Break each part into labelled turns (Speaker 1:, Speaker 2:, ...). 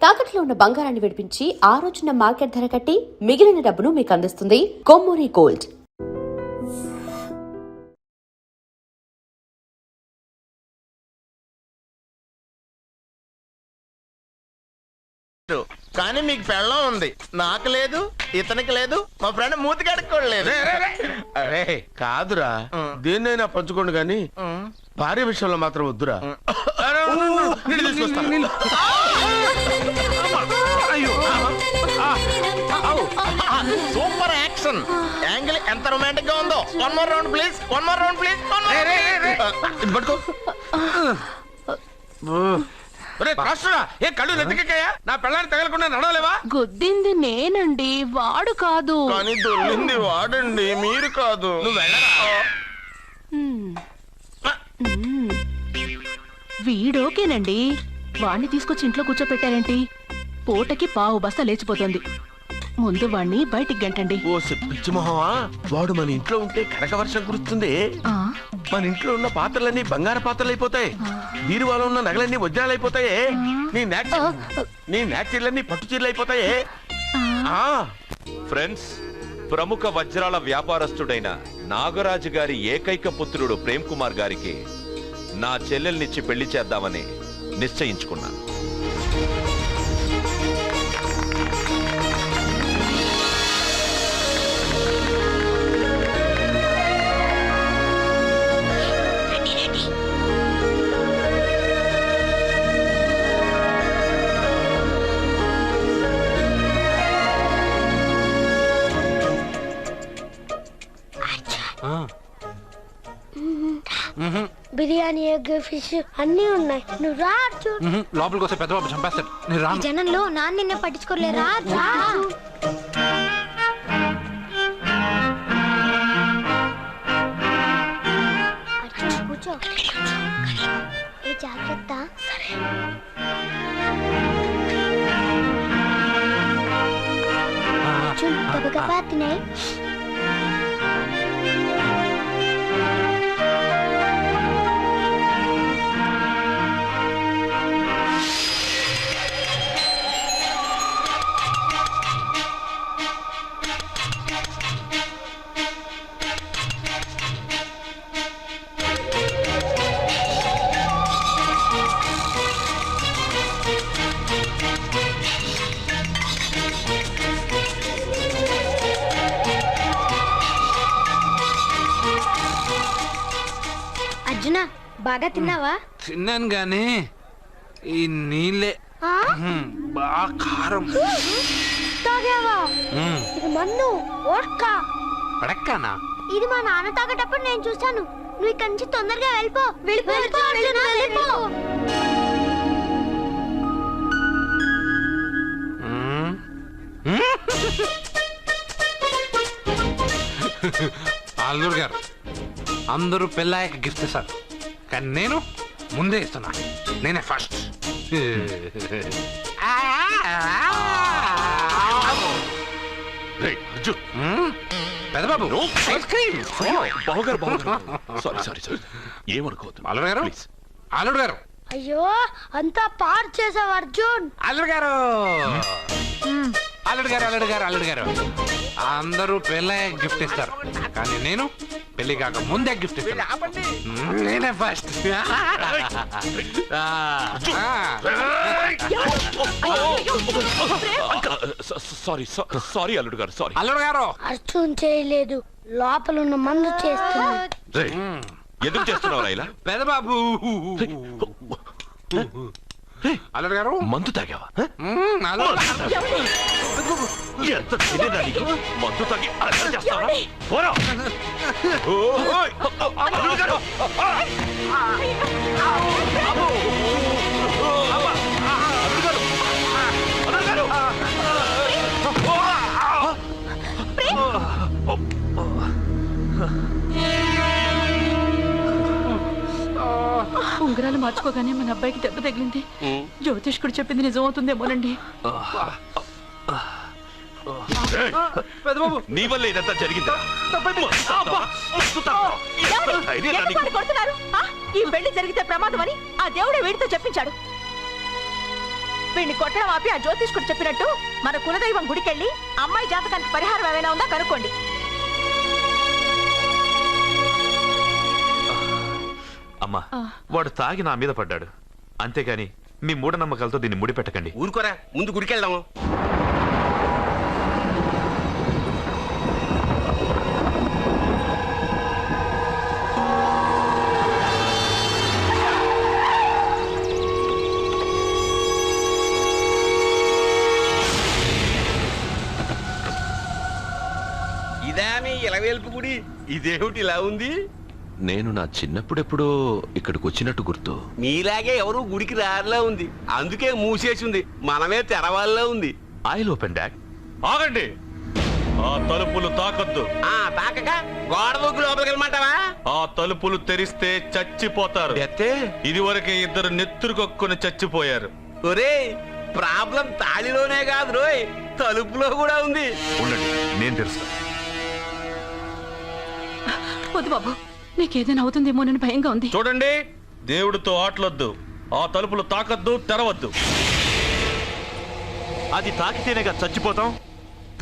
Speaker 1: తాకట్లో ఉన్న బంగారాన్ని విడిపించి ఆ రోజున మార్కెట్ ధర కట్టి మిగిలిన డబ్బును మీకు అందిస్తుంది కొమ్మూరి గోల్డ్.
Speaker 2: కానీ మీకు పెళ్ళం ఉంది, నాకు లేదు, ఇతనికి లేదు, మా ఫ్రెండ్ మూతి కడుక్కోలేదు.
Speaker 3: అరే కాదురా, దేన్నైనా పంచుకోండి గాని భార్య విషయంలో మాత్రం వద్దురా.
Speaker 2: సూపర్ యాక్షన్ యాంగిల్ ఎంత రొమాంటిక్ గా ఉందో. One more round please, one more round please.
Speaker 3: ఇది పట్టుకో. ఏ కళ్ళు నెత్తికెక్కాయా? నా పెళ్ళాన్ని తగలకుండా నడవలేవా?
Speaker 4: గుద్దింది నేనండి, వాడు కాదు.
Speaker 2: కానీ దొల్లింది వాడండి, మీరు కాదు.
Speaker 3: నువ్వు వెళ్ళరా?
Speaker 4: వీడోకేనండి, వాణ్ణి తీసుకొచ్చి ఇంట్లో కూర్చోపెట్టారేంటి? పూటకి పావు బస్తా లేచిపోతుంది. ముందు వాణ్ణి బయటికి గంటండి.
Speaker 3: ఓ పిచ్చి మొహమా, వాడు మన ఇంట్లో ఉంటే కనక వర్షం కురుస్తుంది. మన ఇంట్లో ఉన్న పాత్రలన్నీ బంగారు పాత్రలు అయిపోతాయి, బీరువాలో ఉన్న నగలన్నీ వజ్రాలు అయిపోతాయి, నీ నాచీర్లన్నీ పట్టు చీరలు అయిపోతాయి.
Speaker 5: ఫ్రెండ్స్, ప్రముఖ వజ్రాల వ్యాపారస్తుడైన నాగరాజు గారి ఏకైక పుత్రుడు ప్రేమ్ కుమార్ గారికి నా చెల్లెల్నిచ్చి పెళ్లి చేద్దామని నిశ్చయించుకున్నాను.
Speaker 6: బిర్యానీ, ఎగ్, ఫిష్ అన్నీ ఉన్నాయి. నువ్వు రా.
Speaker 7: లోపలికి వస్తే పెద్దబాబు చంపేస్తాడు. నేను రాను.
Speaker 6: జనంలో నాన్న నిన్నే పట్టించుకోలే. రా. కూర్చో. ఏ జాగ్రత్త. గబగబా తినే. అర్జున, బాగా తిన్నావా?
Speaker 7: తిన్నాను గాని ఈ నీళ్ళే బాగా కారం.
Speaker 6: తాగావా? ఇది మన్ను ఓట్కా.
Speaker 7: పడక్కానా?
Speaker 6: ఇది మా నాన్న తాగేటప్పుడు నేను చూశాను. నువ్వు ఇక్కడి నుంచి తొందరగా వెళ్ళిపో. వెళ్ళిపో.
Speaker 7: అల్లుడు గారు, అందరూ పెళ్ళాయక గిఫ్ట్ ఇస్తారు, కానీ నేను ముందే ఇస్తున్నా. నేనే ఫస్ట్. పెద్దబాబు, ఐస్ క్రీమ్.
Speaker 5: ఏమనుకోవద్దు
Speaker 7: అల్లుడు గారు, అల్లుడు గారు.
Speaker 6: అయ్యో, అంతా పాడు చేసావు అర్జున్.
Speaker 7: అల్లుడు గారు, అల్లుడు గారు, అల్లుడు గారు, అల్లుడు గారు, అందరూ పెళ్ళాయక గిఫ్ట్ ఇస్తారు, కానీ నేను పెళ్లి కాక ముందే గిఫ్ట్ ఇస్తాను. నేనే ఫస్ట్.
Speaker 5: సారీ అల్లుడు గారు, సారీ.
Speaker 7: అల్లుడు గారు,
Speaker 6: అర్జున్ చేయలేదు, లోపల ఉన్న మందు చేస్తున్నాడు.
Speaker 5: ఎందుకు చేస్తున్నావు ఇలా?
Speaker 7: పెద్దబాబు. అల్లుడు గారు,
Speaker 5: మందు తాగావా?
Speaker 7: ఎంత
Speaker 5: మందు తాగి అలా చేస్తావా?
Speaker 4: ఉంగరాలు మార్చుకోగానే మన అబ్బాయికి దెబ్బ తగిలింది. జ్యోతిష్కుడు చెప్పింది నిజమవుతుందేమోనండి.
Speaker 5: నీ వల్ల ఇదంతా జరిగింది.
Speaker 4: ఈ పెళ్లి జరిగితే ప్రమాదం అని ఆ దేవుడే వీడితో చెప్పించాడు. వీడిని కొట్టడం ఆపి ఆ జ్యోతిష్కుడు చెప్పినట్టు మన కులదైవం గుడికెళ్ళి అమ్మాయి జాతకానికి పరిహారం ఏమైనా ఉందా కనుక్కోండి.
Speaker 5: అమ్మా వాడు తాగి నా మీద పడ్డాడు, అంతేగాని మీ మూఢనమ్మకాలతో దీన్ని ముడిపెట్టకండి.
Speaker 3: ఊరుకోరా, ముందు గుడికెళ్దాము. ఇదా మీ ఇలవేల్పు గుడి? ఇదేమిటి ఇలా ఉంది?
Speaker 5: నేను నా చిన్నప్పుడెప్పుడో ఇక్కడికి వచ్చినట్టు గుర్తు.
Speaker 3: మీలాగే ఎవరు గుడికి రారులా ఉంది, అందుకే మూసేసి ఉంది. మనమే తెరవాళ్ళలో ఉంది.
Speaker 5: I'll open dad.
Speaker 8: ఆగండి, ఆ తలుపులు తాకద్దు.
Speaker 3: తాకక గోడ దూకు లోపలికి వెళ్ళమంటావా?
Speaker 8: ఆ తలుపులు తెరిస్తే చచ్చిపోతారు. ఇదివరకే ఇద్దరు నెత్తురు కొక్కుని చచ్చిపోయారు.
Speaker 3: ఒరే, ప్రాబ్లం తాళిలోనే కాదు రోయ్, తలుపులో కూడా ఉంది.
Speaker 5: ఉండండి, నేను తెలుస్తా.
Speaker 4: వద్దు బాబు, నీకేదైనా అవుతుందేమో నేను భయంగా ఉంది.
Speaker 8: చూడండి, దేవుడితో ఆటలొద్దు. ఆ తలుపులు తాకద్దు, తెరవద్దు.
Speaker 5: అది తాకితేనేగా చచ్చిపోతాం,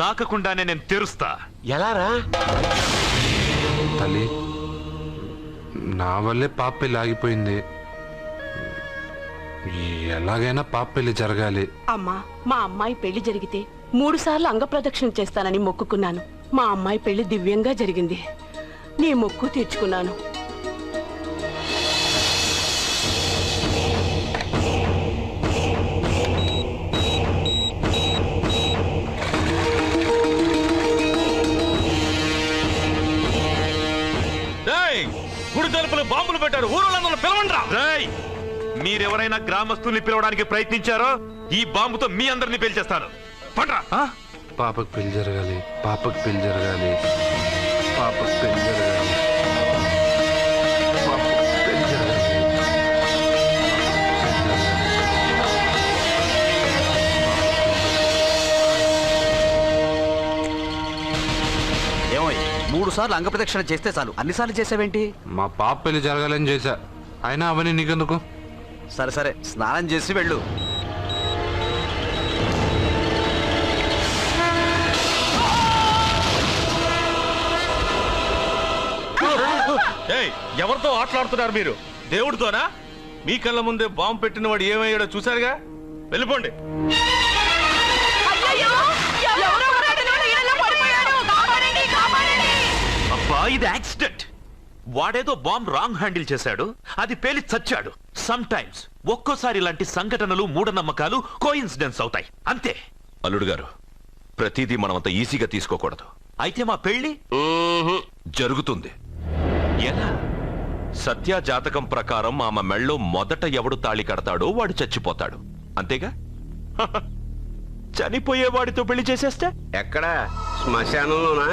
Speaker 5: తాకకుండానే నేను తెరుస్తా.
Speaker 3: ఎలారా?
Speaker 7: తల్లి, నా వల్లే పాప పెళ్లి ఆగిపోయింది. ఎలాగైనా పాప పెళ్లి జరగాలి.
Speaker 4: అమ్మా, మా అమ్మాయి పెళ్లి జరిగితే 3 సార్లు అంగప్రదక్షిణ చేస్తానని మొక్కుకున్నాను. మా అమ్మాయి పెళ్లి దివ్యంగా జరిగింది. నీ మొక్కు తీర్చుకున్నాను.
Speaker 8: గుడి తలుపులు బాంబులు పెట్టారు, ఊరోళ్ళందరూ పిలవండ్రా.
Speaker 5: మీరెవరైనా గ్రామస్తుల్ని పిలవడానికి ప్రయత్నించారో ఈ బాంబుతో మీ అందరినీ పేల్చేస్తాను. పండ్రా.
Speaker 7: పాపకు పెళ్లి జరగాలి, పాపకు పెళ్లి జరగాలి, పాపకు పెళ్లి జరగాలి, పాపకు పెళ్లి జరగాలి.
Speaker 9: ఏమోయ్, 3 సార్లు అంగప్రదక్షిణ చేస్తే చాలు, అన్నిసార్లు చేసావేంటి?
Speaker 7: మా పాప పెళ్లి జరగాలని చేశా, అయినా అవన్నీ నీకెందుకు?
Speaker 9: సరే సరే, స్నానం చేసి వెళ్ళు.
Speaker 8: ఎవరితో ఆటలాడుతున్నారు మీరు? దేవుడితోనా? మీ కళ్ళ ముందే బాంబు పెట్టిన వాడు ఏమయ్యాడో చూశారుగా. వెళ్ళిపోండి.
Speaker 5: అబ్బా, ఇది యాక్సిడెంట్. వాడేదో బాంబ్ రాంగ్ హ్యాండిల్ చేశాడు, అది పేలి చచ్చాడు. సమ్ టైమ్స్ ఒక్కోసారి ఇలాంటి సంఘటనలు మూఢనమ్మకాలు కోఇన్సిడెన్స్ అవుతాయి, అంతే. అల్లుడు గారు, ప్రతిదీ మనమంత ఈజీగా తీసుకోకూడదు. అయితే మా పెళ్లి జరుగుతుంది. ఎలా? సత్య జాతకం ప్రకారం ఆమె మెళ్ళో మొదట ఎవడు తాళి కడతాడో వాడు చచ్చిపోతాడు, అంతేగా? చనిపోయేవాడితో పెళ్లి చేసేస్తే
Speaker 3: ఎక్కడ? శ్మశానంలోనా?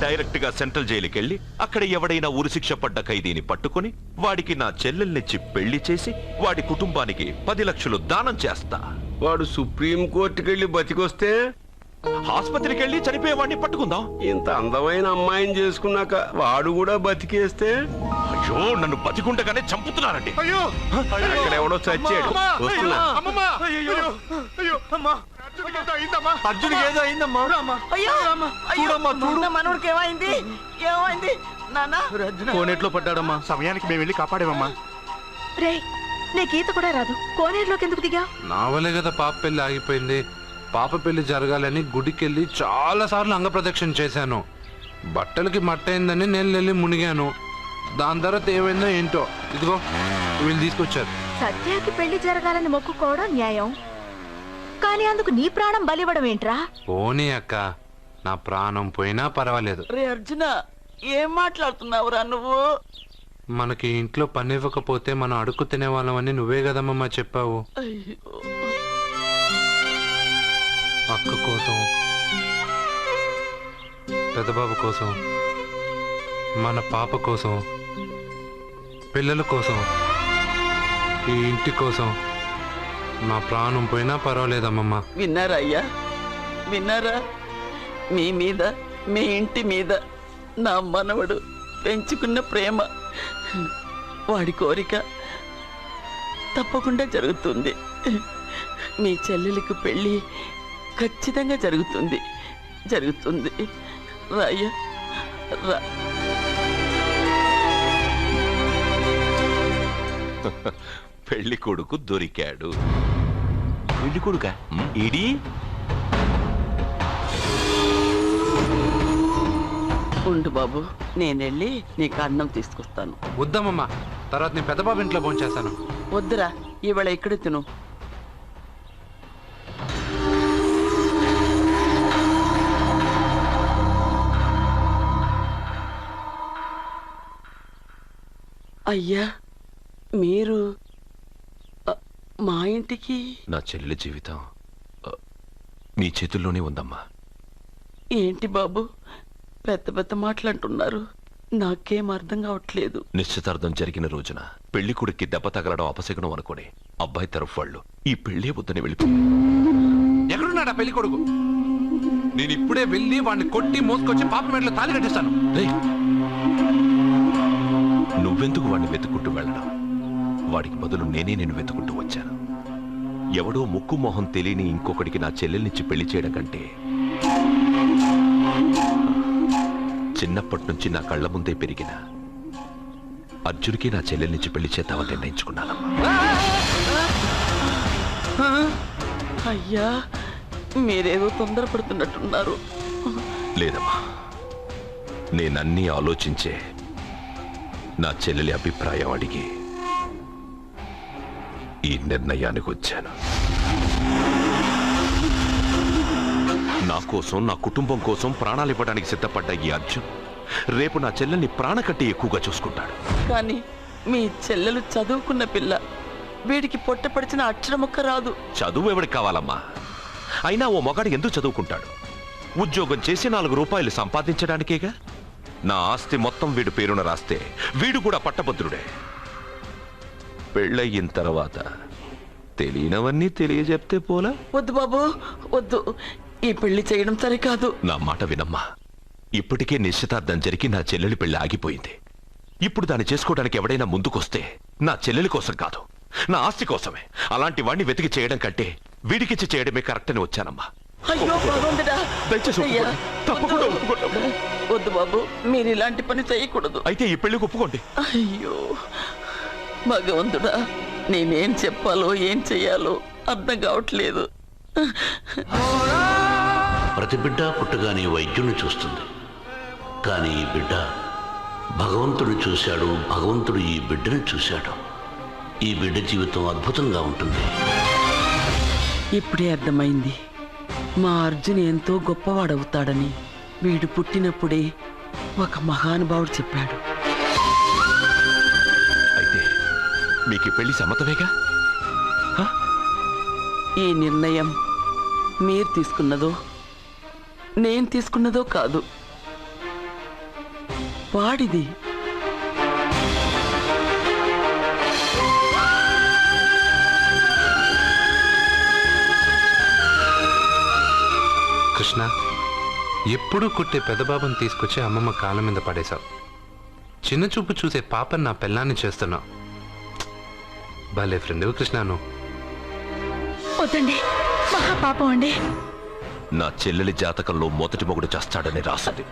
Speaker 5: డైరెక్ట్ గా సెంట్రల్ జైలుకి వెళ్ళి అక్కడ ఎవడైనా ఉరిశిక్ష పడ్డ ఖైదీని పట్టుకుని వాడికి నా చెల్లెల్నిచ్చి పెళ్లి చేసి వాడి కుటుంబానికి 10 లక్షలు దానం చేస్తా.
Speaker 3: వాడు సుప్రీం కోర్టుకెళ్ళి బతికొస్తే
Speaker 5: ఆసుపత్రికి వెళ్ళి చనిపోయేవాడిని పట్టుకుందాం.
Speaker 3: ఇంత అందమైన అమ్మాయిని చేసుకున్నాక వాడు కూడా బతికేస్తే?
Speaker 5: అయ్యో, నన్ను బతికుండగానే చంపుతున్నారండి.
Speaker 3: అక్కడెవడో చచ్చాడు. వస్తున్నా.
Speaker 2: అర్జునికి ఏదో అయిందమ్మా.
Speaker 4: మనోడికి ఏమైంది? ఏమైంది నాన్న?
Speaker 2: కోనేట్లో పడ్డాడమ్మా. సమయానికి మేము వెళ్ళి కాపాడేమమ్మా.
Speaker 4: రే, నీకు ఈత కూడా రాదు, కోనేరులోకి ఎందుకు దిగా?
Speaker 7: నా వల్లే కదా పాప పెళ్లి ఆగిపోయింది. పాప పెళ్లి జరగాలని గుడికెళ్ళి చాలా సార్లు అంగప్రదక్షిణ చేశాను. బట్టలకి మట్టయిందని నేను వెళ్ళి మునిగాను. దాని తర్వాత ఏమైందో ఏంటో, ఇదిగో వీళ్ళు తీసుకొచ్చారు.
Speaker 4: సత్యాకి పెళ్లి జరగాలని మొక్కుకోవడం న్యాయం, కానీ అందుకు నీ ప్రాణం బలివ్వడం ఏంట్రా?
Speaker 7: పోనీ అక్క, నా ప్రాణం పోయినా పర్వాలేదు.
Speaker 4: రే అర్జున, ఏం మాట్లాడుతున్నావురా నువ్వు?
Speaker 7: మనకి ఇంట్లో పని ఇవ్వకపోతే మనం అడుక్కు తినేవాళ్ళమని నువ్వే కదమ్మా చెప్పావు. అక్క కోసం, పెద్దబాబు కోసం, మన పాప కోసం, పిల్లల కోసం, ఈ ఇంటి కోసం నా ప్రాణం పోయినా పర్వాలేదమ్మమ్మా.
Speaker 10: విన్నారా అయ్యా, విన్నారా? మీ మీద, మీ ఇంటి మీద నా మనవడు పెంచుకున్న ప్రేమ, వాడి కోరిక తప్పకుండా జరుగుతుంది. మీ చెల్లెలికి పెళ్ళి ఖచ్చితంగా జరుగుతుంది జరుగుతుంది. రాయ్యా రా.
Speaker 5: పెళ్లి కొడుకు దొరికాడు. పెళ్లి కొడుక ఇడి
Speaker 10: ఉండు బాబు, నేనెళ్ళి నీకు అన్నం తీసుకొస్తాను.
Speaker 7: వద్దమ్మమ్మ, తర్వాత నీ పెద్ద బాబు ఇంట్లో భోంచేస్తాను.
Speaker 10: వద్దురా, ఇవాళ ఇక్కడే తిను. అయ్యా, మీరు మా ఇంటికి?
Speaker 5: నా చెల్లెలి జీవితం మీ చేతుల్లోనే ఉందమ్మా.
Speaker 10: ఏంటి బాబు పెద్ద పెద్ద మాటలంటున్నారు? నాకేం అర్థం కావట్లేదు.
Speaker 5: నిశ్చితార్థం జరిగిన రోజున పెళ్లి కొడుక్కి దెబ్బ తగలడం అపశకునం అనుకోని అబ్బాయి తరఫు వాళ్ళు ఈ పెళ్లే వద్దని వెళ్ళిపో.
Speaker 7: ఎక్కడున్నాడా పెళ్లి కొడుకు? నేను ఇప్పుడే వెళ్ళి వాడిని కొట్టి మోసుకొచ్చి పాప మెడలో తాళి కట్టిస్తాను.
Speaker 5: నువ్వెందుకు వాడిని వెతుక్కుంటూ వెళ్ళడం? వాడికి బదులు నేనే నేను వెతుకుంటూ వచ్చాను. ఎవడో ముక్కు మొహం తెలియని ఇంకొకడికి నా చెల్లెల్నిచ్చి పెళ్లి చేయడం కంటే చిన్నప్పటి నుంచి నా కళ్ళ ముందే పెరిగిన అర్జునికి నా చెల్లెల్నిచ్చి పెళ్లి చేద్దామని నిర్ణయించుకున్నానమ్మా.
Speaker 10: అయ్యా, మీరేదో తొందరపడుతున్నట్టున్నారు.
Speaker 5: లేదమ్మా, నేనన్నీ ఆలోచించే నా చెల్లెలి అభిప్రాయం అడిగి ఈ నిర్ణయానికి వచ్చాను. నా కోసం, నా కుటుంబం కోసం ప్రాణాలు ఇవ్వడానికి సిద్ధపడ్డ ఈ అర్జున్ రేపు నా చెల్లెల్ని ప్రాణకట్టి ఎక్కువగా చూసుకుంటాడు.
Speaker 10: కానీ మీ చెల్లెలు చదువుకున్న పిల్ల, వీడికి పొట్టపడిచిన అక్షరముక్క రాదు.
Speaker 5: చదువు ఎవడికి కావాలమ్మా? అయినా ఓ మొగాడు ఎందుకు చదువుకుంటాడు? ఉద్యోగం చేసి 4 రూపాయలు సంపాదించడానికేగా. నా ఆస్తి మొత్తం వీడు పేరున రాస్తే వీడు కూడా పట్టభద్రుడే. పెళ్ళయిన తర్వాత తెలియనవన్నీ తెలియజెప్తే పోలా?
Speaker 10: వద్దు బాబు వద్దు, ఈ పెళ్లి చేయడం సరికాదు.
Speaker 5: నా మాట వినమ్మా. ఇప్పటికే నిశ్చితార్థం జరిగి నా చెల్లెలి పెళ్లి ఆగిపోయింది. ఇప్పుడు దాన్ని చేసుకోవడానికి ఎవడైనా ముందుకొస్తే నా చెల్లెలి కోసం కాదు, నా ఆస్తి కోసమే. అలాంటి వాడిని వెతికి చేయడం కంటే వీడికిచ్చి చేయడమే కరెక్ట్ అని వచ్చానమ్మా.
Speaker 10: అయ్యో భగవంతుడా,
Speaker 5: దయచేసి
Speaker 10: అయ్యా,
Speaker 5: తప్పకుండా
Speaker 10: వద్దు.
Speaker 5: ఒప్పుకోండి.
Speaker 10: వద్దు బాబు, మీరు ఇలాంటి పని చేయకూడదు.
Speaker 5: అయితే ఈ పెళ్లికి ఒప్పుకోండి.
Speaker 10: అయ్యో భగవంతుడా, నేనేం చెప్పాలో ఏం చెయ్యాలో అర్థం కావట్లేదు.
Speaker 11: ప్రతి బిడ్డ పుట్టగానే వైద్యుని చూస్తుంది, కానీ ఈ బిడ్డ భగవంతుడు చూశాడు, భగవంతుడు ఈ బిడ్డను చూశాడు. ఈ బిడ్డ జీవితం అద్భుతంగా ఉంటుంది.
Speaker 10: ఇప్పుడే అర్థమైంది, మా అర్జున్ ఎంతో గొప్పవాడవుతాడని. వీడు పుట్టినప్పుడే ఒక మహానుభావుడు చెప్పాడు.
Speaker 5: అయితే మీకు పెళ్లి సమ్మతమేగా?
Speaker 10: ఈ నిర్ణయం మీరు తీసుకున్నదో నేను తీసుకున్నదో కాదు, వాడిది.
Speaker 7: కృష్ణ, ఎప్పుడూ కుట్టే పెద్దబాబుని తీసుకొచ్చి అమ్మమ్మ కాళ్ళ మీద పడేశావు. చిన్న చూపు చూసే పాపని నా పెళ్ళాన్ని చేస్తున్నావు. భలే ఫ్రెండ్ కృష్ణను.
Speaker 4: వద్దండి, మహాపాపం అండి.
Speaker 5: నా చెల్లెలి జాతకంలో మొదటి మొగుడు చస్తాడని రాసింది.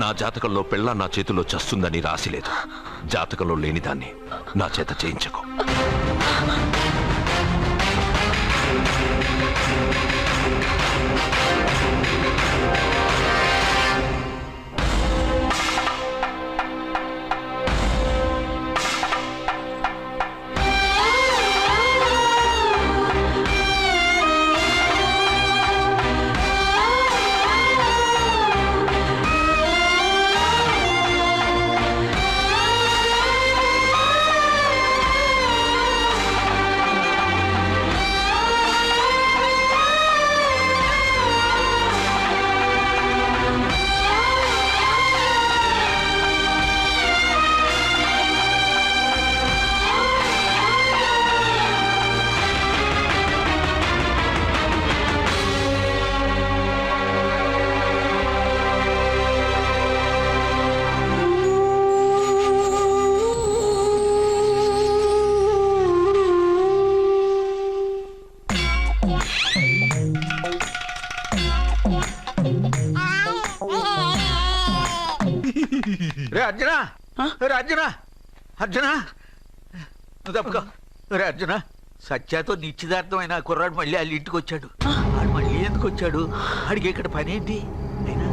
Speaker 5: నా జాతకంలో పెళ్ళ నా చేతిలో చస్తుందని రాసిలేదు. జాతకంలో లేనిదాన్ని నా చేత చేయించకు.
Speaker 10: రే అర్జున రే అర్జున అర్జున నువ్వు తప్పుకో రే అర్జున సత్యాతో నిశ్చితార్థమైన కుర్రాడు మళ్ళీ వాళ్ళ ఇంటికి వచ్చాడు వాడు మళ్ళీ ఎందుకు వచ్చాడు ఆడికి ఇక్కడ పని ఏంటి అయినా